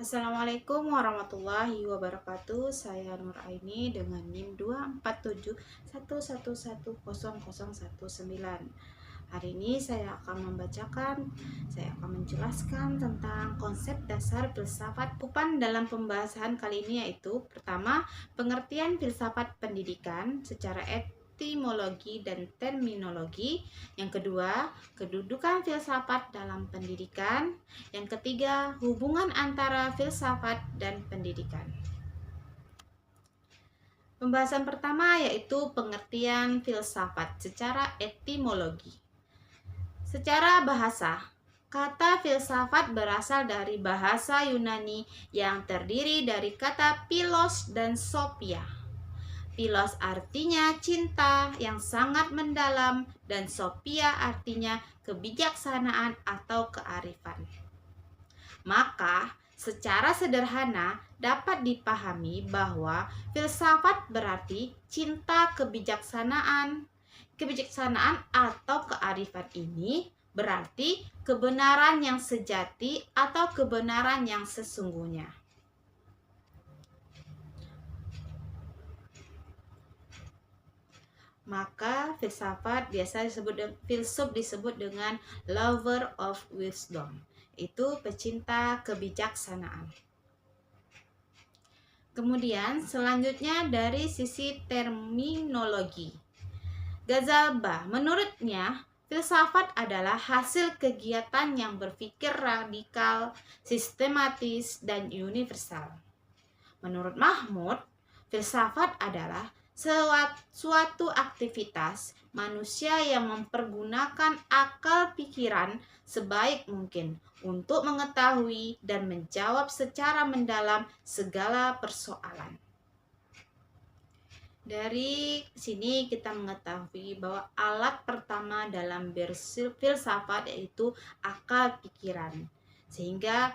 Assalamualaikum warahmatullahi wabarakatuh. Saya Nur Aini dengan NIM 247111019. Hari ini saya akan menjelaskan tentang konsep dasar filsafat Pupan dalam pembahasan kali ini, yaitu pertama, pengertian filsafat pendidikan secara etimologi dan terminologi. Yang kedua, kedudukan filsafat dalam pendidikan. Yang ketiga, hubungan antara filsafat dan pendidikan. Pembahasan pertama yaitu pengertian filsafat secara etimologi. Secara bahasa, kata filsafat berasal dari bahasa Yunani yang terdiri dari kata philos dan sophia. Philos artinya cinta yang sangat mendalam dan sophia artinya kebijaksanaan atau kearifan. Maka, secara sederhana dapat dipahami bahwa filsafat berarti cinta kebijaksanaan. Kebijaksanaan atau kearifan ini berarti kebenaran yang sejati atau kebenaran yang sesungguhnya. Maka filsafat biasa filsuf disebut dengan lover of wisdom, itu pecinta kebijaksanaan. Kemudian selanjutnya dari sisi terminologi. Ghazalba menurutnya filsafat adalah hasil kegiatan yang berpikir radikal, sistematis, dan universal. Menurut Mahmud, filsafat adalah suatu aktivitas manusia yang mempergunakan akal pikiran sebaik mungkin untuk mengetahui dan menjawab secara mendalam segala persoalan. Dari sini kita mengetahui bahwa alat pertama dalam berfilsafat yaitu akal pikiran. Sehingga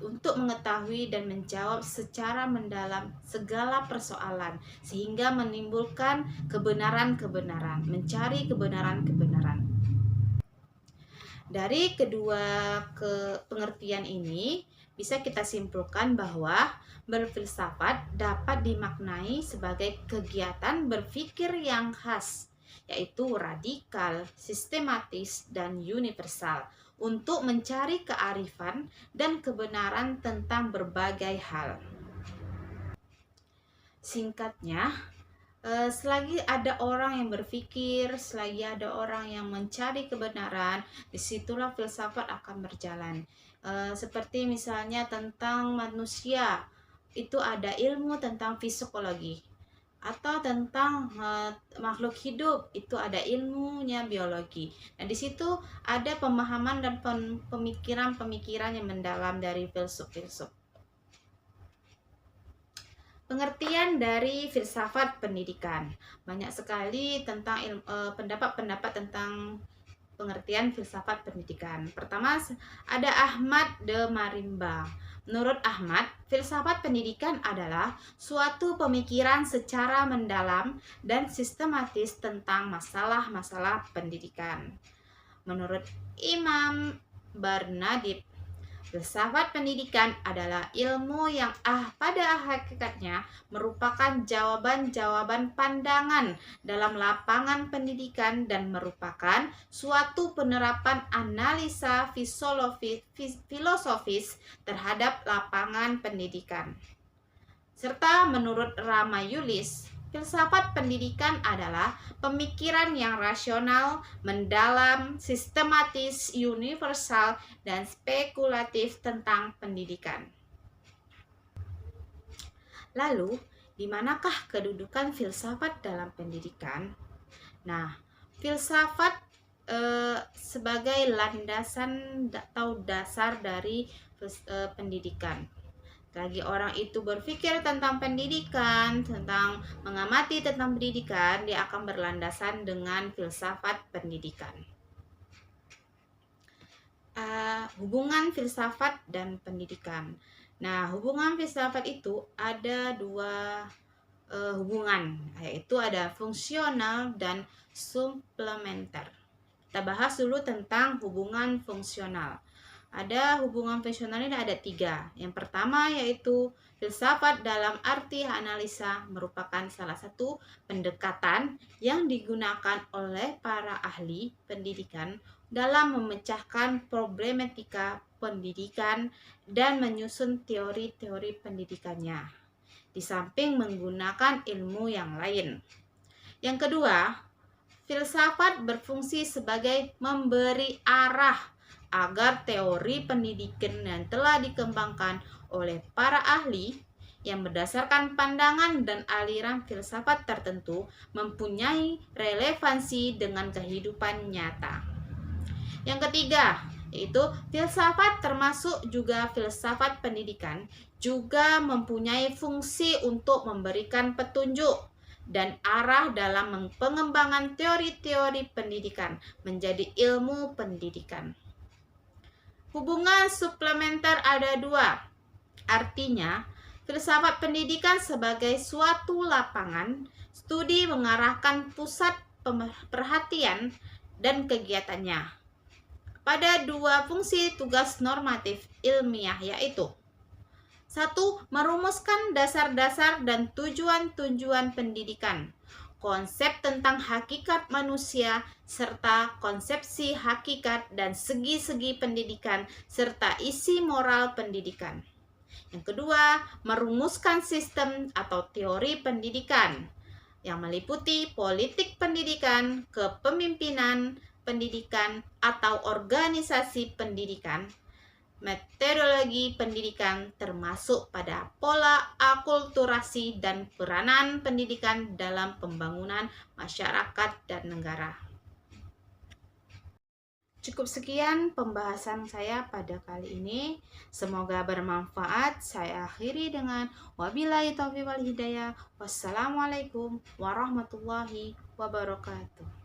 untuk mengetahui dan menjawab secara mendalam segala persoalan, sehingga menimbulkan kebenaran-kebenaran, mencari kebenaran-kebenaran. Dari kedua pengertian ini bisa kita simpulkan bahwa berfilsafat dapat dimaknai sebagai kegiatan berpikir yang khas, yaitu radikal, sistematis, dan universal untuk mencari kearifan dan kebenaran tentang berbagai hal. Singkatnya, selagi ada orang yang berpikir, selagi ada orang yang mencari kebenaran, disitulah filsafat akan berjalan. Seperti misalnya tentang manusia, itu ada ilmu tentang psikologi, atau tentang makhluk hidup, itu ada ilmunya biologi. Nah, di situ ada pemahaman dan pemikiran-pemikiran yang mendalam dari filsuf-filsuf. Pengertian dari filsafat pendidikan. Banyak sekali tentang pendapat-pendapat tentang pengertian filsafat pendidikan. Pertama, ada Ahmad de Marimba. Menurut Ahmad, filsafat pendidikan adalah suatu pemikiran secara mendalam dan sistematis tentang masalah-masalah pendidikan. Menurut Imam Barnadib, filsafat pendidikan adalah ilmu yang pada hakikatnya merupakan jawaban-jawaban pandangan dalam lapangan pendidikan dan merupakan suatu penerapan analisa filosofis terhadap lapangan pendidikan. Serta menurut Ramayulis, filsafat pendidikan adalah pemikiran yang rasional, mendalam, sistematis, universal, dan spekulatif tentang pendidikan. Lalu, di manakah kedudukan filsafat dalam pendidikan? Nah, filsafat sebagai landasan atau dasar dari pendidikan. Lagi orang itu berpikir tentang pendidikan, tentang mengamati tentang pendidikan, dia akan berlandasan dengan filsafat pendidikan. Hubungan filsafat dan pendidikan. Nah, hubungan filsafat itu ada dua hubungan, yaitu ada fungsional dan suplementer. Kita bahas dulu tentang hubungan fungsional. Ada hubungan fungsional ini ada 3. Yang pertama yaitu filsafat dalam arti analisa merupakan salah satu pendekatan yang digunakan oleh para ahli pendidikan dalam memecahkan problematika pendidikan dan menyusun teori-teori pendidikannya, di samping menggunakan ilmu yang lain. Yang kedua, filsafat berfungsi sebagai memberi arah agar teori pendidikan yang telah dikembangkan oleh para ahli yang berdasarkan pandangan dan aliran filsafat tertentu mempunyai relevansi dengan kehidupan nyata. Yang ketiga, yaitu filsafat termasuk juga filsafat pendidikan juga mempunyai fungsi untuk memberikan petunjuk dan arah dalam pengembangan teori-teori pendidikan menjadi ilmu pendidikan. Hubungan suplementer ada 2. Artinya, filsafat pendidikan sebagai suatu lapangan studi mengarahkan pusat perhatian dan kegiatannya pada 2 fungsi tugas normatif ilmiah, yaitu 1. Merumuskan dasar-dasar dan tujuan-tujuan pendidikan, konsep tentang hakikat manusia, serta konsepsi hakikat dan segi-segi pendidikan, serta isi moral pendidikan. Yang kedua, merumuskan sistem atau teori pendidikan yang meliputi politik pendidikan, kepemimpinan pendidikan atau organisasi pendidikan, metodologi pendidikan termasuk pada pola akulturasi dan peranan pendidikan dalam pembangunan masyarakat dan negara. Cukup sekian pembahasan saya pada kali ini. Semoga bermanfaat. Saya akhiri dengan wabillahi taufiq wal hidayah. Wassalamualaikum warahmatullahi wabarakatuh.